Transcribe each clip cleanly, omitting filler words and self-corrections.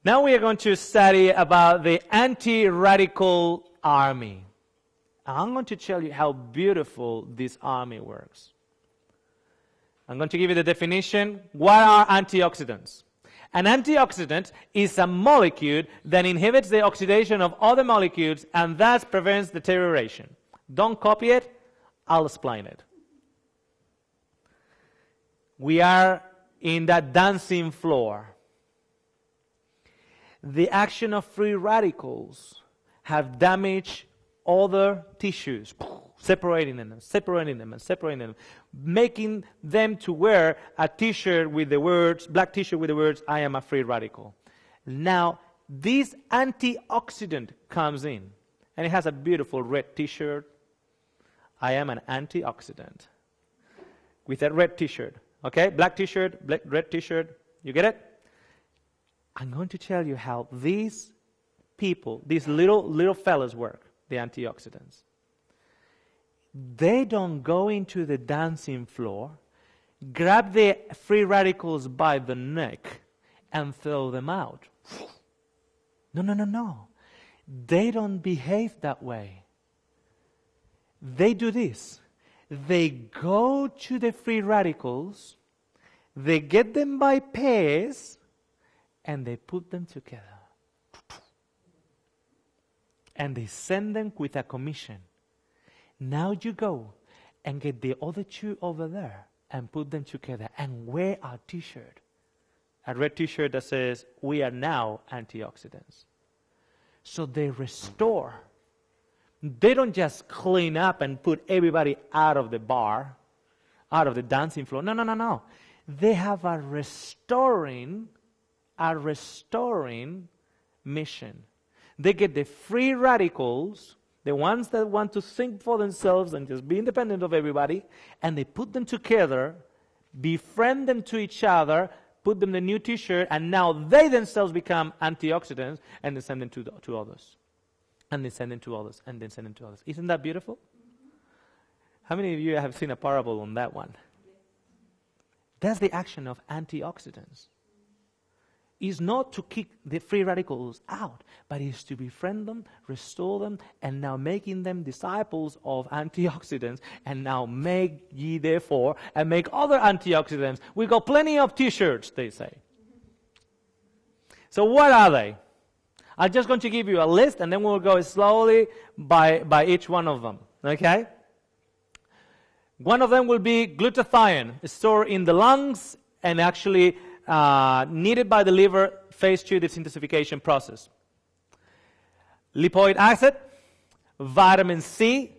Now we are going to study about the anti-radical army. I'm going to tell you how beautiful this army works. I'm going to give you the definition. What are antioxidants? An antioxidant is a molecule that inhibits the oxidation of other molecules and thus prevents deterioration. Don't copy it. I'll explain it. We are in that dancing floor. The action of free radicals have damaged other tissues, separating them, making them to wear a t-shirt with the words, black t-shirt with the words, I am a free radical. Now, this antioxidant comes in, and it has a beautiful red t-shirt. I am an antioxidant. With that red t-shirt, okay? Black t-shirt, red t-shirt, you get it? I'm going to tell you how these people, these little fellas work, the antioxidants. They don't go into the dancing floor, grab the free radicals by the neck, and throw them out. No. They don't behave that way. They do this. They go to the free radicals, they get them by pairs, and they put them together. And they send them with a commission. Now you go and get the other two over there and put them together and wear a t-shirt. A red t-shirt that says, we are now antioxidants. So they restore. They don't just clean up and put everybody out of the bar, out of the dancing floor. No. They have a restoring mission. They get the free radicals, the ones that want to think for themselves and just be independent of everybody, and they put them together, befriend them to each other, put them in a new t-shirt, and now they themselves become antioxidants, and they send them to others. And they send them to others, and then send them to others. Isn't that beautiful? How many of you have seen a parable on that one? That's the action of antioxidants. Is not to kick the free radicals out, but is to befriend them, restore them, and now making them disciples of antioxidants, and now make ye therefore, and make other antioxidants. We got plenty of t-shirts, they say. So what are they? I'm just going to give you a list, and then we'll go slowly by each one of them, okay? One of them will be glutathione, stored in the lungs, and actually needed by the liver phase 2 detoxification process. Lipoic acid, vitamin C,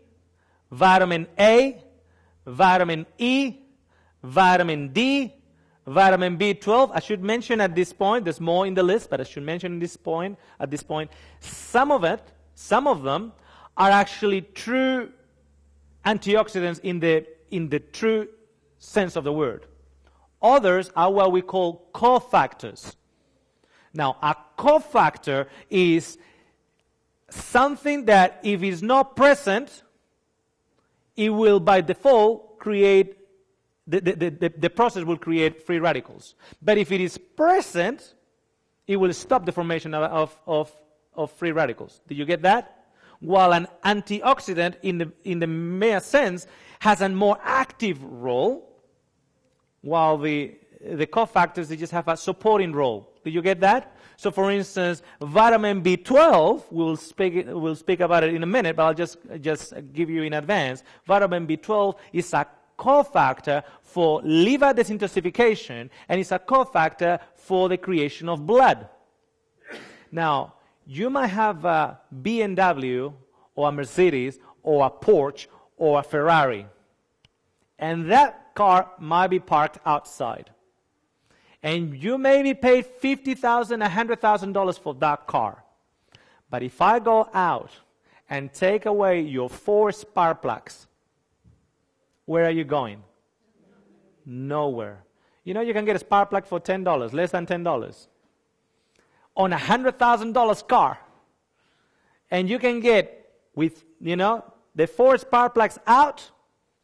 vitamin A, vitamin E, vitamin D, vitamin B12. I should mention at this point, there's more in the list, but I should mention at this point, some of them are actually true antioxidants in the true sense of the word. Others are what we call cofactors. Now, a cofactor is something that if it's not present, it will by default create, the process will create free radicals. But if it is present, it will stop the formation of free radicals. Did you get that? While an antioxidant in the mere sense has a more active role, while the cofactors, they just have a supporting role. Did you get that? So, for instance, vitamin B12, we'll speak about it in a minute, but I'll just give you in advance. Vitamin B12 is a cofactor for liver detoxification, and it's a cofactor for the creation of blood. Now, you might have a BMW or a Mercedes or a Porsche or a Ferrari, and that car might be parked outside. And you maybe paid $50,000, $100,000 for that car. But if I go out and take away your 4 spark plugs, where are you going? Nowhere. You know, you can get a spark plug for $10, less than $10. On a $100,000 car. And you can get, with, the 4 spark plugs out,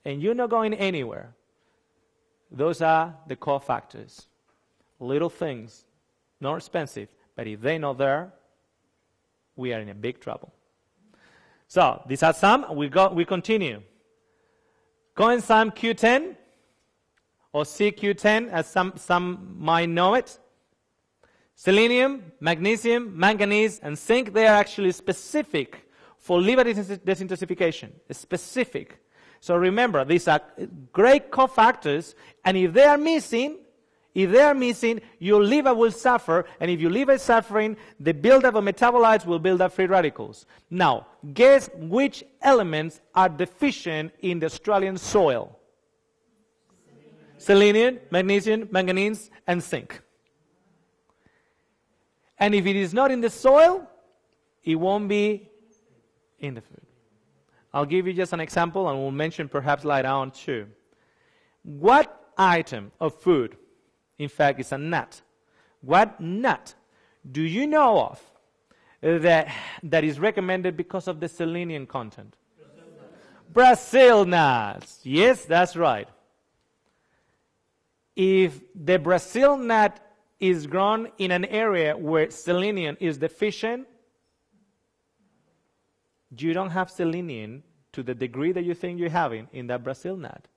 and you're not going anywhere. Those are the cofactors. Little things, not expensive, But if they're not there, we are in a big trouble. So these are some. We continue. Coenzyme Q10, or CQ10, as some might know it. Selenium, magnesium, manganese, and zinc, they are actually specific for liver desintoxication. Specific. So remember, these are great cofactors, and if they are missing, your liver will suffer, and if your liver is suffering, the buildup of metabolites will build up free radicals. Now, guess which elements are deficient in the Australian soil? Selenium, magnesium, manganese, and zinc. And if it is not in the soil, it won't be in the food. I'll give you just an example, and we'll mention perhaps later on too. What item of food, in fact, is a nut? What nut do you know of that is recommended because of the selenium content? Brazil nuts. Yes, that's right. If the Brazil nut is grown in an area where selenium is deficient, you don't have selenium to the degree that you think you're having in that Brazil nut.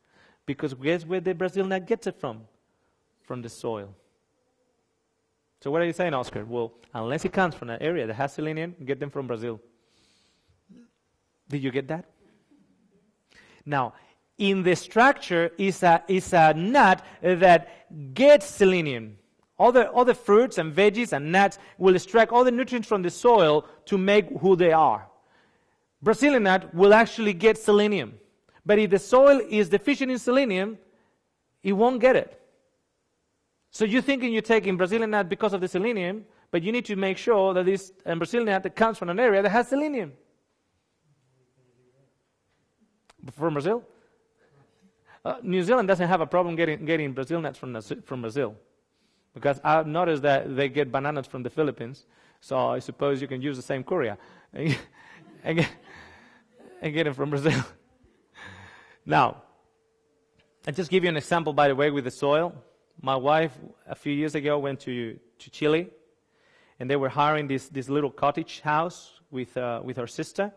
Because guess where the Brazil nut gets it from? From the soil. So what are you saying, Oscar? Well, unless it comes from an area that has selenium, get them from Brazil. Did you get that? Now, in the structure is a nut that gets selenium. All the fruits and veggies and nuts will extract all the nutrients from the soil to make who they are. Brazilian nut will actually get selenium. But if the soil is deficient in selenium, it won't get it. So you're thinking you're taking Brazilian nut because of the selenium, but you need to make sure that this Brazilian nut that comes from an area that has selenium. From Brazil? New Zealand doesn't have a problem getting Brazil nuts from Brazil. Because I've noticed that they get bananas from the Philippines, so I suppose you can use the same courier and get them from Brazil. Now, I'll just give you an example, by the way, with the soil. My wife, a few years ago, went to Chile, and they were hiring this little cottage house with her sister,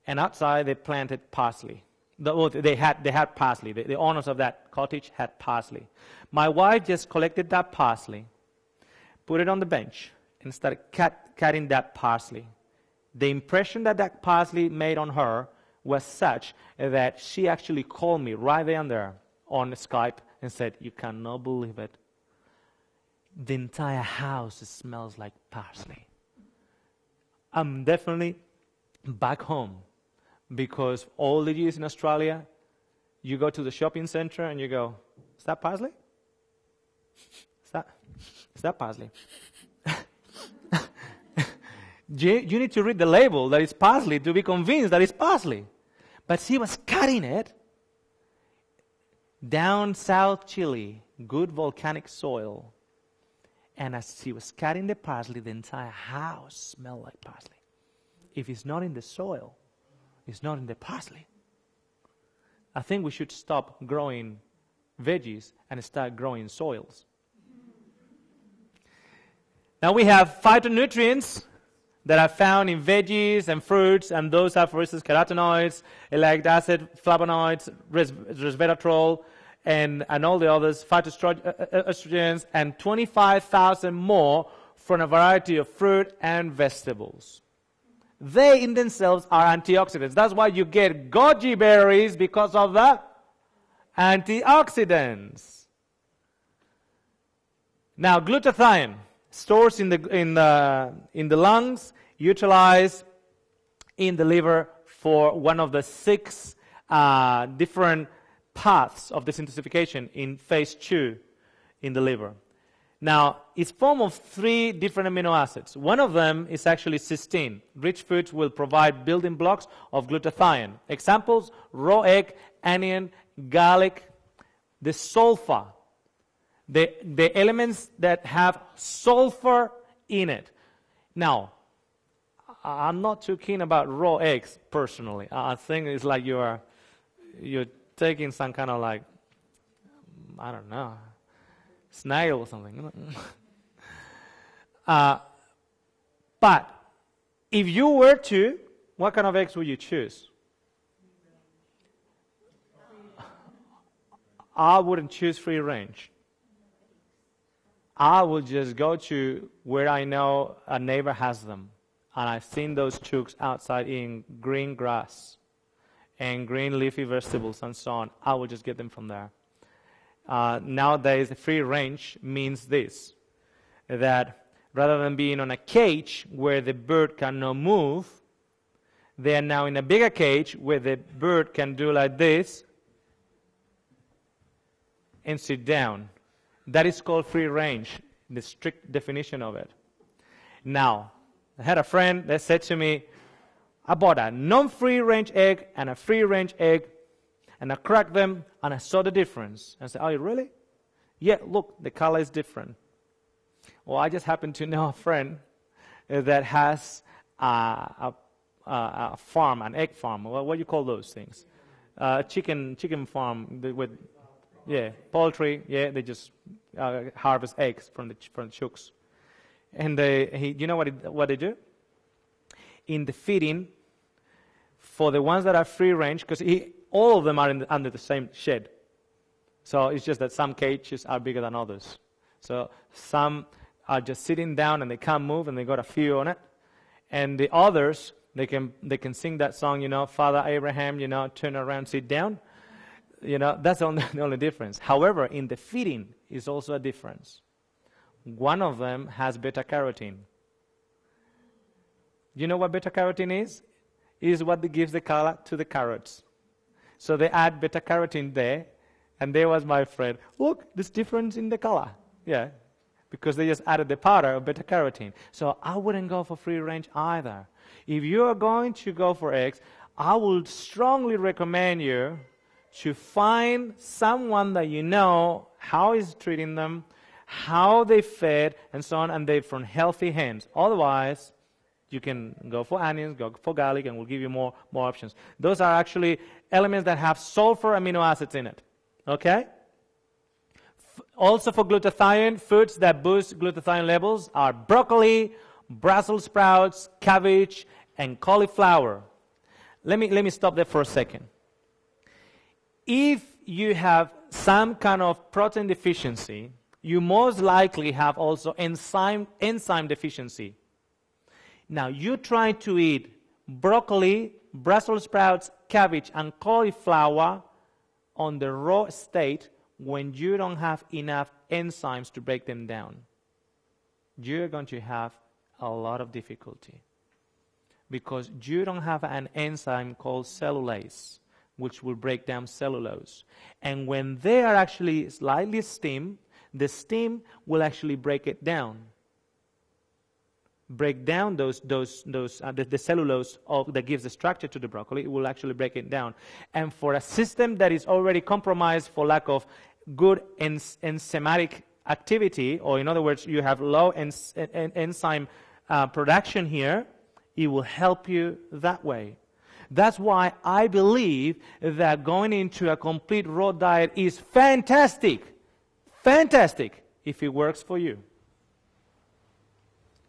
and outside they planted parsley. They had parsley. The owners of that cottage had parsley. My wife just collected that parsley, put it on the bench, and started cutting that parsley. The impression that parsley made on her was such that she actually called me right there and there on Skype and said, "You cannot believe it. The entire house smells like parsley." I'm definitely back home. Because all the years in Australia, you go to the shopping center and you go, "Is that parsley? Is that parsley?" You need to read the label that it's parsley to be convinced that it's parsley. But she was cutting it down South Chile, good volcanic soil. And as she was cutting the parsley, the entire house smelled like parsley. If it's not in the soil, it's not in the parsley. I think we should stop growing veggies and start growing soils. Now we have phytonutrients that are found in veggies and fruits, and those are, for instance, carotenoids, ellagic acid, flavonoids, resveratrol, and all the others, phytoestrogens, and 25,000 more from a variety of fruit and vegetables. They in themselves are antioxidants. That's why you get goji berries, because of the antioxidants. Now, glutathione stores in the lungs, utilized in the liver for one of the 6 different paths of desintoxication in phase 2 in the liver. Now, it's formed of 3 different amino acids. One of them is actually cysteine. Rich foods will provide building blocks of glutathione. Examples: raw egg, onion, garlic, the sulfur. The elements that have sulfur in it. Now, I'm not too keen about raw eggs, personally. I think it's like you're taking some kind of like, I don't know, snail or something. But if you were to, what kind of eggs would you choose? I wouldn't choose free range. I would just go to where I know a neighbor has them. And I've seen those chooks outside eating green grass and green leafy vegetables and so on. I would just get them from there. Nowadays, free range means this, that rather than being on a cage where the bird cannot move, they are now in a bigger cage where the bird can do like this and sit down. That is called free range, the strict definition of it. Now, I had a friend that said to me, I bought a non-free range egg and a free range egg, and I cracked them, and I saw the difference. And I said, oh, really? Yeah, look, the color is different. Well, I just happen to know a friend that has a farm, an egg farm. What do you call those things? Chicken farm with, yeah, poultry. Yeah, they just harvest eggs from the chooks. And you know what they do? In the feeding, for the ones that are free range, because all of them are under the same shed. So it's just that some cages are bigger than others. So some are just sitting down and they can't move and they got a few on it. And the others, they can sing that song, Father Abraham, turn around, sit down. That's the only difference. However, in the feeding is also a difference. One of them has beta-carotene. You know what beta-carotene is? It is what gives the color to the carrots. So they add beta-carotene there, and there was my friend. Look, this difference in the color. Yeah, because they just added the powder of beta-carotene. So I wouldn't go for free range either. If you are going to go for eggs, I would strongly recommend you to find someone that you know how is treating them, how they fed, and so on, and they're from healthy hands. Otherwise, you can go for onions, go for garlic, and we'll give you more options. Those are actually elements that have sulfur amino acids in it. Okay? Also for glutathione, foods that boost glutathione levels are broccoli, Brussels sprouts, cabbage, and cauliflower. Let me stop there for a second. If you have some kind of protein deficiency, you most likely have also enzyme deficiency. Now, you try to eat broccoli, Brussels sprouts, cabbage, and cauliflower on the raw state when you don't have enough enzymes to break them down. You're going to have a lot of difficulty because you don't have an enzyme called cellulase, which will break down cellulose. And when they are actually slightly steamed, the steam will actually break it down. Break down the cellulose that gives the structure to the broccoli. It will actually break it down. And for a system that is already compromised for lack of good enzymatic activity, or in other words, you have low enzyme production here, it will help you that way. That's why I believe that going into a complete raw diet is fantastic. Fantastic if it works for you.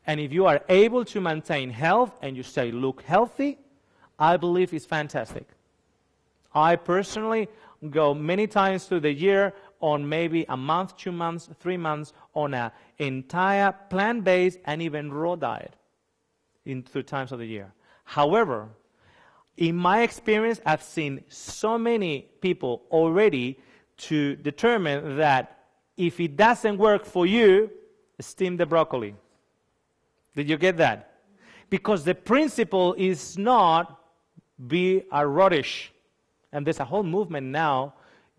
And if you are able to maintain health and you say, look healthy, I believe it's fantastic. I personally go many times through the year on maybe a month, 2 months, 3 months on an entire plant-based and even raw diet through times of the year. However, in my experience, I've seen so many people already to determine that if it doesn't work for you, steam the broccoli. Did you get that? Because the principle is not be a radish. And there's a whole movement now,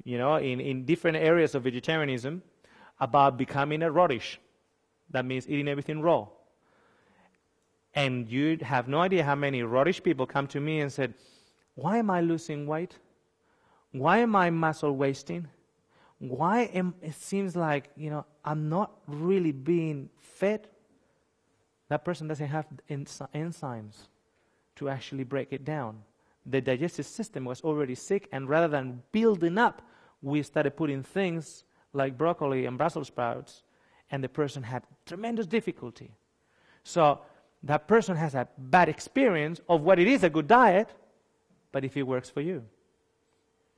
in different areas of vegetarianism about becoming a radish. That means eating everything raw. And you have no idea how many radish people come to me and said, why am I losing weight? Why am I muscle wasting? It seems like, I'm not really being fed. That person doesn't have enzymes to actually break it down. The digestive system was already sick, and rather than building up, we started putting things like broccoli and Brussels sprouts, and the person had tremendous difficulty. So that person has a bad experience of what it is a good diet, but if it works for you.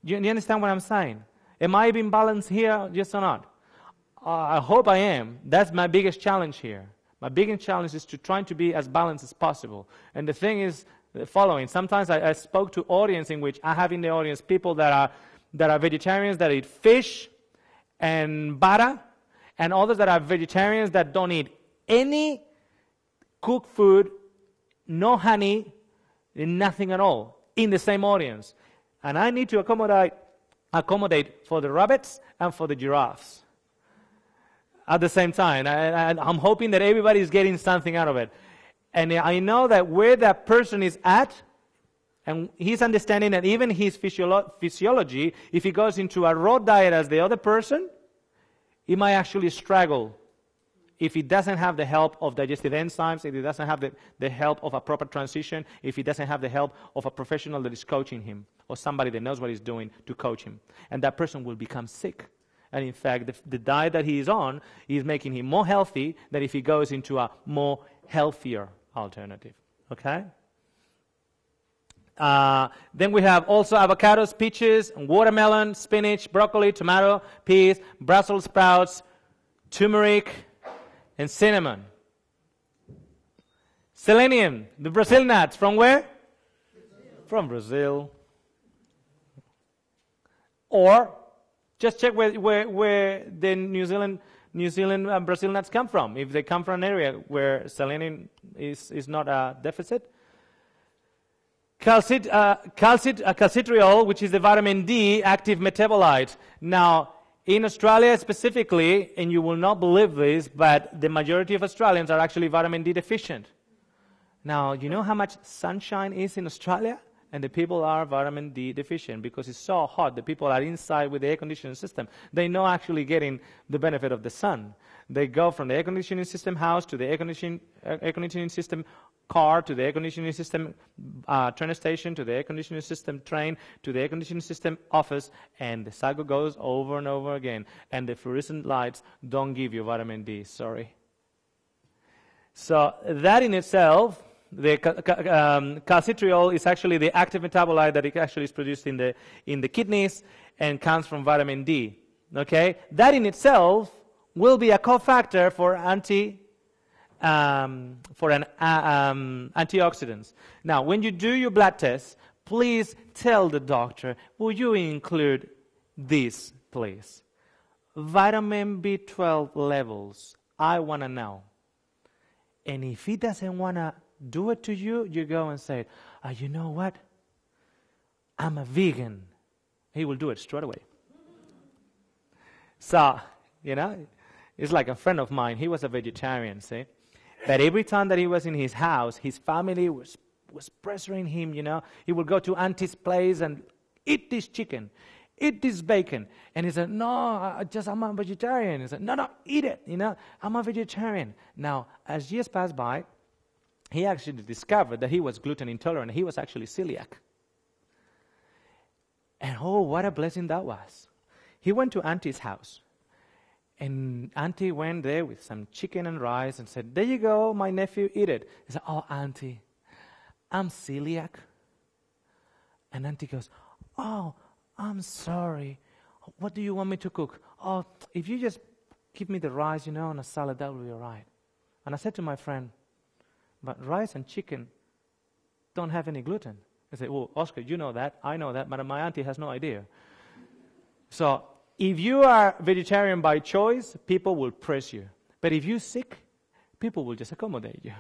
Do you understand what I'm saying? Am I being balanced here, yes or not? I hope I am. That's my biggest challenge here. My biggest challenge is to try to be as balanced as possible. And the thing is the following. Sometimes I spoke to audience in which I have in the audience people that are vegetarians that eat fish and butter, and others that are vegetarians that don't eat any cooked food, no honey, nothing at all, in the same audience. And I need to accommodate for the rabbits and for the giraffes at the same time. I'm hoping that everybody is getting something out of it. And I know that where that person is at, and he's understanding that even his physiology, if he goes into a raw diet as the other person, he might actually struggle if he doesn't have the help of digestive enzymes, if he doesn't have the help of a proper transition, if he doesn't have the help of a professional that is coaching him, or somebody that knows what he's doing to coach him. And that person will become sick. And in fact, the diet that he is on is making him more healthy than if he goes into a more healthier alternative. Okay? Then we have also avocados, peaches, watermelon, spinach, broccoli, tomato, peas, Brussels sprouts, turmeric, and cinnamon. Selenium, the Brazil nuts, from where? From Brazil. Or just check where the New Zealand Brazil nuts come from. If they come from an area where selenium is not a deficit. Calcitriol, which is the vitamin D active metabolite. Now, in Australia specifically, and you will not believe this, but the majority of Australians are actually vitamin D deficient. Now, you know how much sunshine is in Australia? And the people are vitamin D deficient because it's so hot. The people are inside with the air conditioning system. They're not actually getting the benefit of the sun. They go from the air conditioning system house to the air conditioning system car to the air conditioning system train station to the air conditioning system train to the air conditioning system office, and the cycle goes over and over again. And the fluorescent lights don't give you vitamin D. Sorry. So that in itself, the calcitriol is actually the active metabolite that it actually is produced in the kidneys and comes from vitamin D. Okay, that in itself will be a cofactor for antioxidants. Now, when you do your blood test, please tell the doctor, will you include this, please? Vitamin B12 levels. I want to know. And if he doesn't want to do it to you, you go and say, you know what? I'm a vegan. He will do it straight away. So, it's like a friend of mine. He was a vegetarian, see? But every time that he was in his house, his family was pressuring him, He would go to auntie's place and eat this chicken, eat this bacon. And he said, no, I'm a vegetarian. He said, no, eat it, I'm a vegetarian. Now, as years passed by, he actually discovered that he was gluten intolerant. He was actually celiac. And what a blessing that was. He went to auntie's house. And auntie went there with some chicken and rice and said, there you go, my nephew, eat it. He said, oh, auntie, I'm celiac. And auntie goes, oh, I'm sorry. What do you want me to cook? Oh, if you just give me the rice, on a salad, that will be all right. And I said to my friend, but rice and chicken don't have any gluten. I said, well, Oscar, you know that, I know that, but my auntie has no idea. So if you are vegetarian by choice, people will press you. But if you're sick, people will just accommodate you.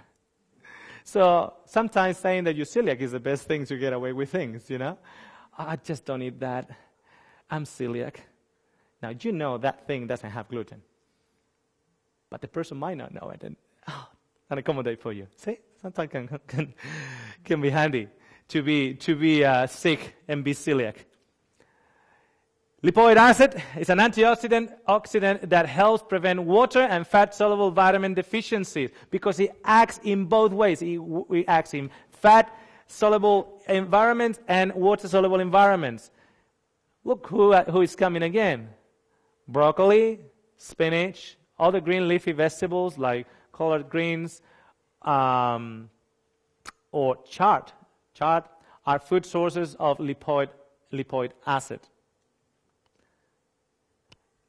So sometimes saying that you're celiac is the best thing to get away with things, I just don't eat that. I'm celiac. Now, that thing doesn't have gluten. But the person might not know it. And accommodate for you. See, sometimes can be handy to be sick and be celiac. Lipoic acid is an antioxidant that helps prevent water and fat-soluble vitamin deficiencies because it acts in both ways. It acts in fat-soluble environments and water-soluble environments. Look who is coming again. Broccoli, spinach, other green leafy vegetables like collard greens, or chard. Chard are food sources of lipoic acid.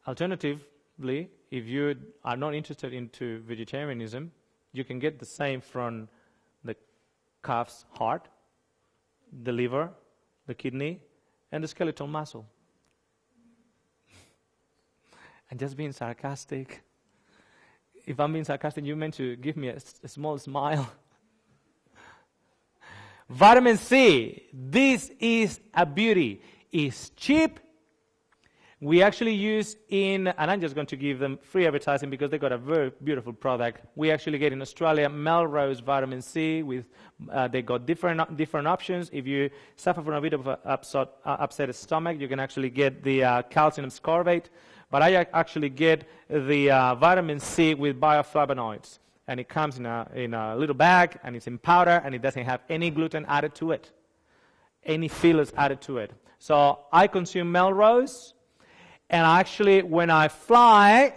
Alternatively, if you are not interested into vegetarianism, you can get the same from the calf's heart, the liver, the kidney, and the skeletal muscle. And just being sarcastic. If I'm being sarcastic, you meant to give me a small smile. Vitamin C, this is a beauty. It's cheap. We actually use and I'm just going to give them free advertising because they got a very beautiful product. We actually get in Australia Melrose Vitamin C. They got different options. If you suffer from a bit of an upset stomach, you can actually get the calcium ascorbate. But I actually get the vitamin C with bioflavonoids. And it comes in a little bag, and it's in powder, and it doesn't have any gluten added to it, any fillers added to it. So I consume Melrose, and actually when I fly,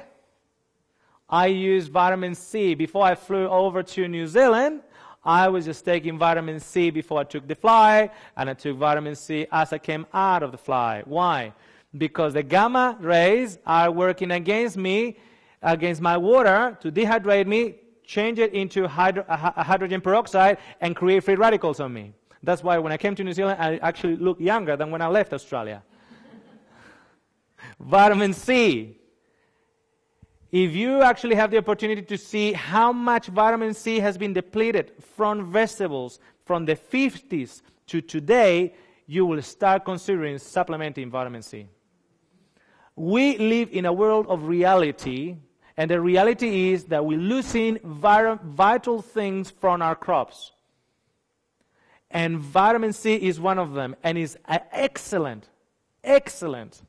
I use vitamin C. Before I flew over to New Zealand, I was just taking vitamin C before I took the fly, and I took vitamin C as I came out of the fly. Why? Because the gamma rays are working against me, against my water, to dehydrate me, change it into hydrogen peroxide, and create free radicals on me. That's why when I came to New Zealand, I actually look younger than when I left Australia. Vitamin C. If you actually have the opportunity to see how much vitamin C has been depleted from vegetables from the 50s to today, you will start considering supplementing vitamin C. We live in a world of reality, and the reality is that we're losing vital things from our crops. And vitamin C is one of them, and is an excellent antioxidant.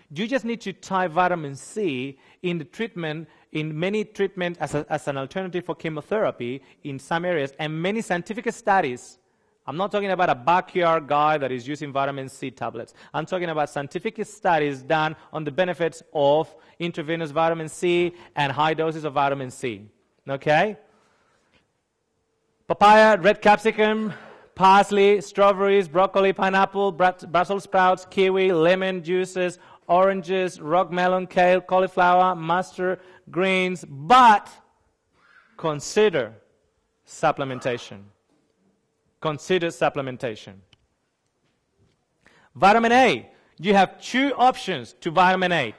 You just need to type vitamin C in the treatment, in many treatments as an alternative for chemotherapy in some areas, and many scientific studies. I'm not talking about a backyard guy that is using vitamin C tablets. I'm talking about scientific studies done on the benefits of intravenous vitamin C and high doses of vitamin C. Okay? Papaya, red capsicum, parsley, strawberries, broccoli, pineapple, Brussels sprouts, kiwi, lemon juices, oranges, rock melon, kale, cauliflower, mustard, greens, but consider supplementation. Consider supplementation. Vitamin A. You have two options to vitamin A.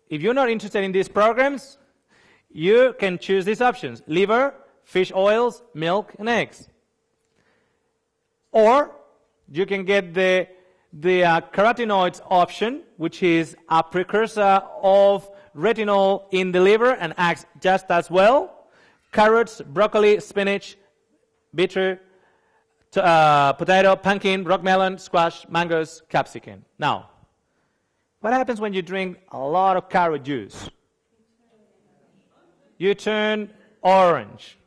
If you're not interested in these programs, you can choose these options: liver, fish oils, milk, and eggs. Or you can get the carotenoids option, which is a precursor of retinol in the liver and acts just as well. Carrots, broccoli, spinach, beetroot, potato, pumpkin, rock melon, squash, mangoes, capsicum. Now, what happens when you drink a lot of carrot juice? You turn orange.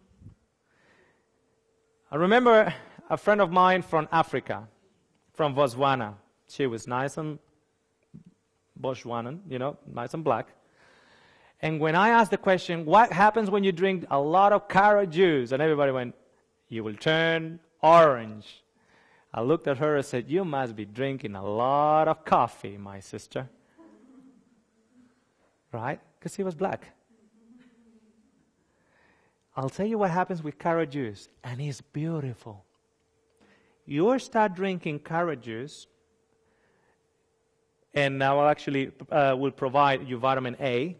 I remember a friend of mine from Africa, from Botswana. She was nice and Botswanan, nice and black. And when I asked the question, what happens when you drink a lot of carrot juice? And everybody went, you will turn orange. I looked at her and said, you must be drinking a lot of coffee, my sister. Right? Because he was black. I'll tell you what happens with carrot juice, and it's beautiful. You start drinking carrot juice, and I will actually will provide you vitamin A,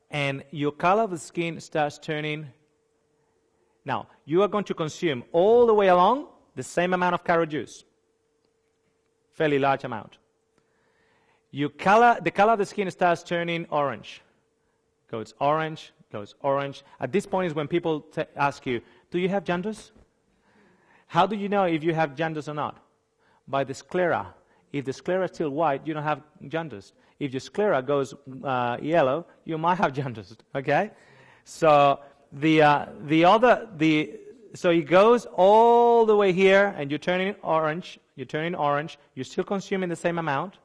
and your color of the skin starts turning. Now, you are going to consume all the way along the same amount of carrot juice, fairly large amount. The color of the skin starts turning orange. Goes orange, goes orange. At this point is when people ask you, do you have jaundice? How do you know if you have jaundice or not? By the sclera. If the sclera is still white, you don't have jaundice. If your sclera goes yellow, you might have jaundice. Okay, so so it goes all the way here, and you're turning orange. You're turning orange. You're still consuming the same amount.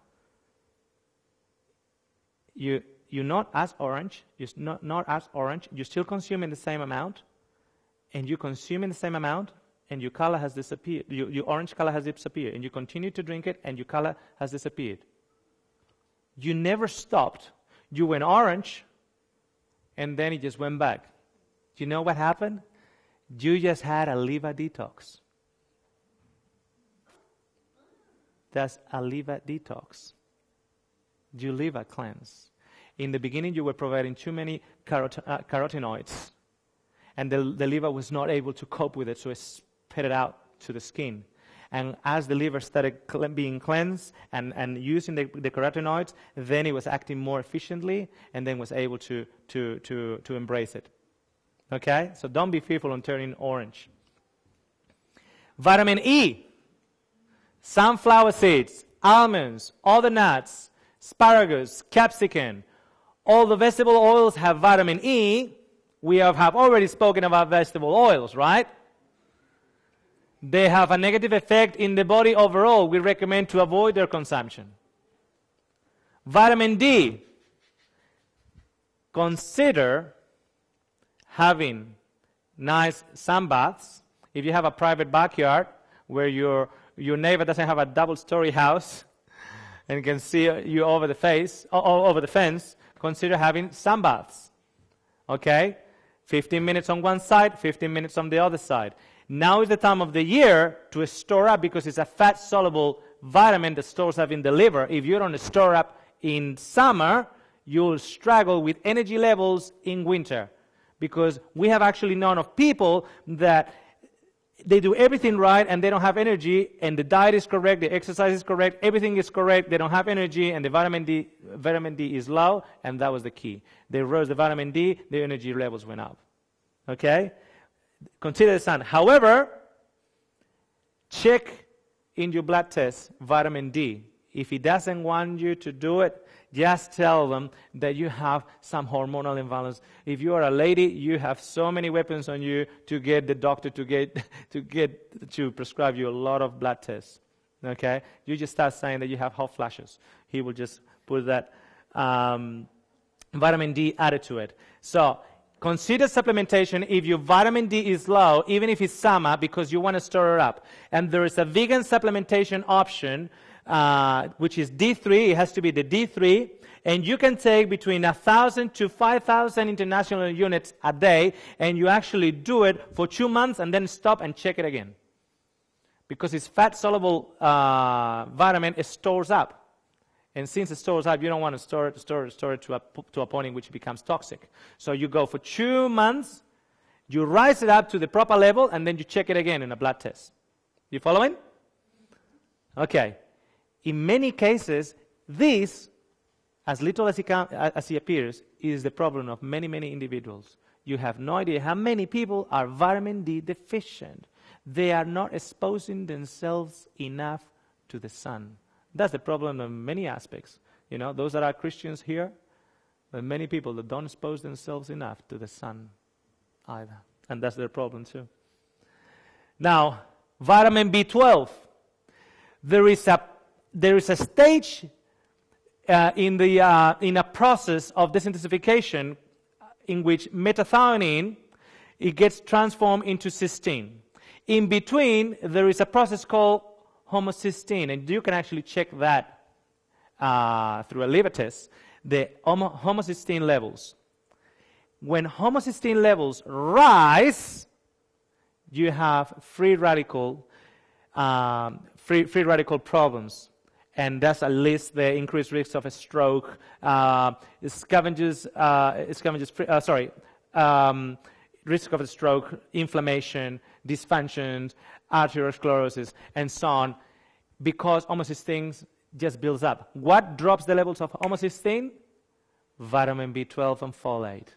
you're not as orange. You're not as orange. You're still consuming the same amount, and you're consuming the same amount, and your color has disappeared. Your orange color has disappeared, and you continue to drink it, and your color has disappeared. You never stopped. You went orange, and then it just went back. Do you know what happened? You just had a liver detox. That's a liver detox. Your liver cleanse. In the beginning, you were providing too many carotenoids, and the liver was not able to cope with it, so it spit it out to the skin. And as the liver started being cleansed and using the carotenoids, then it was acting more efficiently, and then was able to embrace it. Okay? So don't be fearful on turning orange. Vitamin E. Sunflower seeds, almonds, all the nuts, asparagus, capsicum, all the vegetable oils have vitamin E. We have already spoken about vegetable oils, right? They have a negative effect in the body overall. We recommend to avoid their consumption. Vitamin D. Consider having nice sun baths. If you have a private backyard where your neighbor doesn't have a double-story house and can see you over the fence, consider having sun baths. Okay? 15 minutes on one side, 15 minutes on the other side. Now is the time of the year to store up, because it's a fat-soluble vitamin that stores up in the liver. If you don't store up in summer, you'll struggle with energy levels in winter. Because we have actually known of people that they do everything right and they don't have energy, and the diet is correct, the exercise is correct, everything is correct, they don't have energy, and the vitamin D is low, and that was the key. They rose the vitamin D, their energy levels went up. Okay? Consider the sun. However, check in your blood test vitamin D. If he doesn't want you to do it, just tell them that you have some hormonal imbalance. If you are a lady, you have so many weapons on you to get the doctor to prescribe you a lot of blood tests. Okay? You just start saying that you have hot flashes. He will just put that vitamin D added to it. So consider supplementation if your vitamin D is low, even if it's summer, because you want to store it up. And there is a vegan supplementation option, which is D3. It has to be the D3. And you can take between 1,000 to 5,000 international units a day, and you actually do it for 2 months and then stop and check it again. Because it's fat-soluble vitamin, it stores up. And since it stores up, you don't want to store it to a point in which it becomes toxic. So you go for 2 months, you rise it up to the proper level, and then you check it again in a blood test. You following? Okay. In many cases, this, as little as it appears, is the problem of many, many individuals. You have no idea how many people are vitamin D deficient. They are not exposing themselves enough to the sun. That's the problem in many aspects. You know, those that are Christians here, there are many people that don't expose themselves enough to the sun either. And that's their problem too. Now, vitamin B12. There is a stage in a process of desintensification in which methionine, it gets transformed into cysteine. In between, there is a process called homocysteine, and you can actually check that through a liver test, the homocysteine levels. When homocysteine levels rise, you have free radical problems. And that's at least the increased risk of a stroke, risk of a stroke, inflammation, dysfunctions, arteriosclerosis, and so on, because homocysteine just builds up. What drops the levels of homocysteine? Vitamin B12 and folate.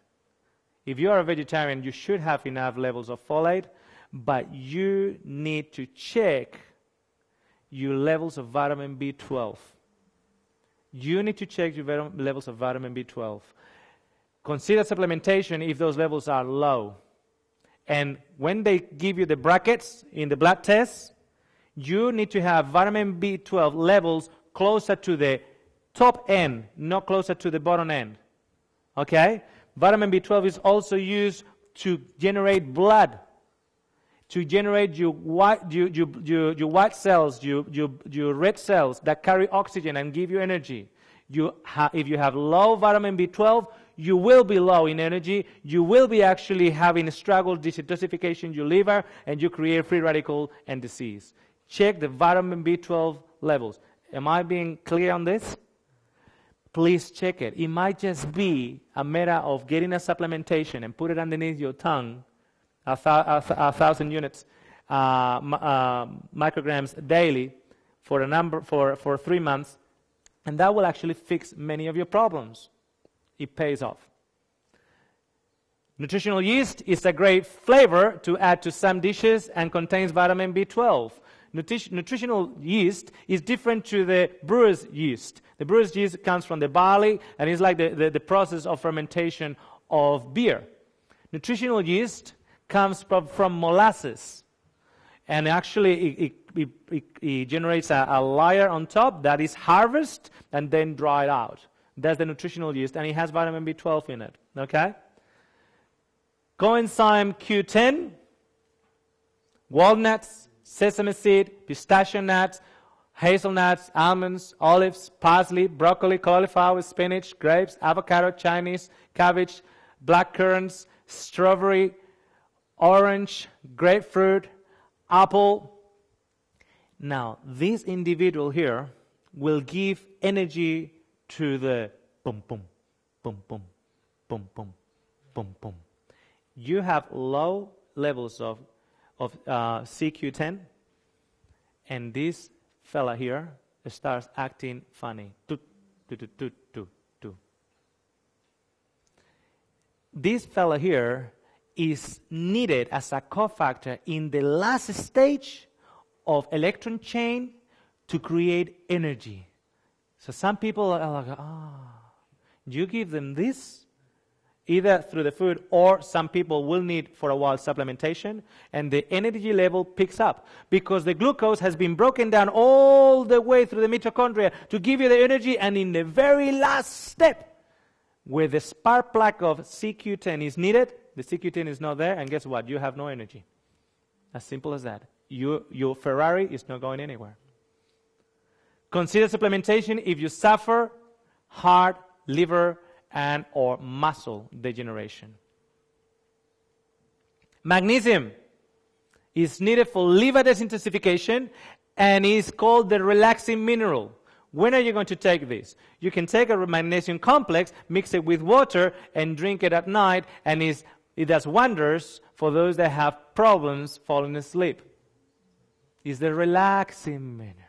If you are a vegetarian, you should have enough levels of folate, but you need to check your levels of vitamin B12. You need to check your levels of vitamin B12. Consider supplementation if those levels are low. And when they give you the brackets in the blood test, you need to have vitamin B12 levels closer to the top end, not closer to the bottom end. Okay? Vitamin B12 is also used to generate blood, to generate your white cells, your red cells that carry oxygen and give you energy. If you have low vitamin B12, you will be low in energy. You will be actually having struggle, detoxification in your liver, and you create free radical and disease. Check the vitamin B12 levels. Am I being clear on this? Please check it. It might just be a matter of getting a supplementation and put it underneath your tongue, 1,000 units, micrograms daily for 3 months, and that will actually fix many of your problems. It pays off. Nutritional yeast is a great flavor to add to some dishes and contains vitamin B12. Nutritional yeast is different to the brewer's yeast. The brewer's yeast comes from the barley and is like the process of fermentation of beer. Nutritional yeast comes from molasses. And actually it generates a layer on top that is harvested and then dried out. That's the nutritional yeast, and it has vitamin B12 in it. Okay? Coenzyme Q10, walnuts, sesame seed, pistachio nuts, hazelnuts, almonds, olives, parsley, broccoli, cauliflower, spinach, grapes, avocado, Chinese, cabbage, blackcurrants, strawberry, orange, grapefruit, apple. Now, this individual here will give energy to the boom, boom, boom, boom, boom, boom, boom, boom. You have low levels of CQ10, and this fella here starts acting funny. This fella here is needed as a cofactor in the last stage of electron chain to create energy. So some people are like, you give them this, either through the food, or some people will need for a while supplementation, and the energy level picks up because the glucose has been broken down all the way through the mitochondria to give you the energy, and in the very last step, where the spark plug of CQ10 is needed, the CQ10 is not there, and guess what? You have no energy. As simple as that. Your Ferrari is not going anywhere. Consider supplementation if you suffer heart, liver, and or muscle degeneration. Magnesium is needed for liver desintoxication and is called the relaxing mineral. When are you going to take this? You can take a magnesium complex, mix it with water, and drink it at night, and it does wonders for those that have problems falling asleep. It's the relaxing mineral.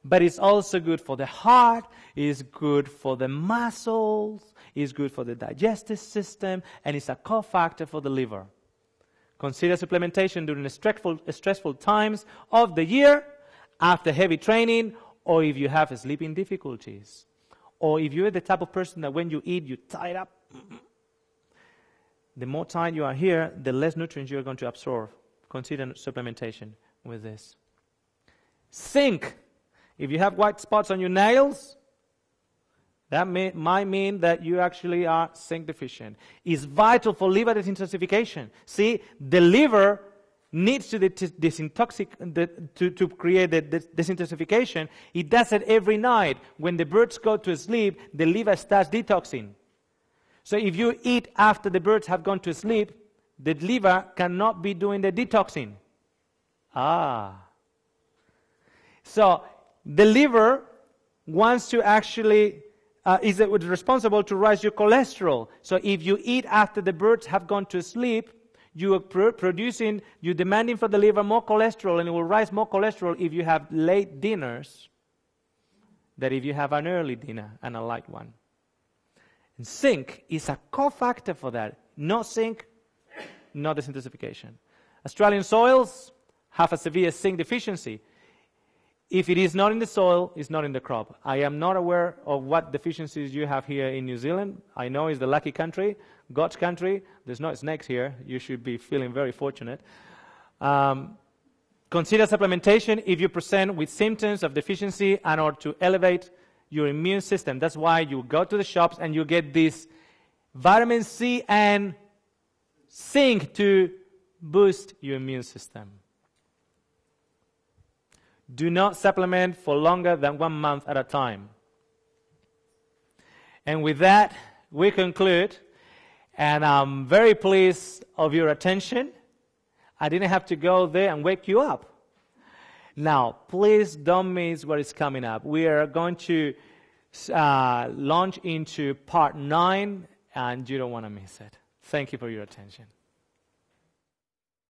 But it's also good for the heart, it's good for the muscles, it's good for the digestive system, and it's a cofactor for the liver. Consider supplementation during the stressful times of the year, after heavy training, or if you have sleeping difficulties. Or if you're the type of person that when you eat, you tie it up. The more time you are here, the less nutrients you're going to absorb. Consider supplementation with this. Zinc. If you have white spots on your nails, that might mean that you actually are zinc deficient. It's vital for liver desintoxication. See, the liver needs to to create the desintoxication. It does it every night. When the birds go to sleep, the liver starts detoxing. So if you eat after the birds have gone to sleep, the liver cannot be doing the detoxing. So the liver wants to actually, is responsible to raise your cholesterol. So if you eat after the birds have gone to sleep, you are you're demanding for the liver more cholesterol, and it will rise more cholesterol if you have late dinners than if you have an early dinner and a light one. And zinc is a cofactor for that. No zinc, no desintoxication. Australian soils have a severe zinc deficiency. If it is not in the soil, it's not in the crop. I am not aware of what deficiencies you have here in New Zealand. I know it's the lucky country, God's country. There's no snakes here. You should be feeling very fortunate. Consider supplementation if you present with symptoms of deficiency and or to elevate your immune system. That's why you go to the shops and you get this vitamin C and zinc to boost your immune system. Do not supplement for longer than 1 month at a time. And with that, we conclude. And I'm very pleased of your attention. I didn't have to go there and wake you up. Now, please don't miss what is coming up. We are going to launch into part 9, and you don't want to miss it. Thank you for your attention.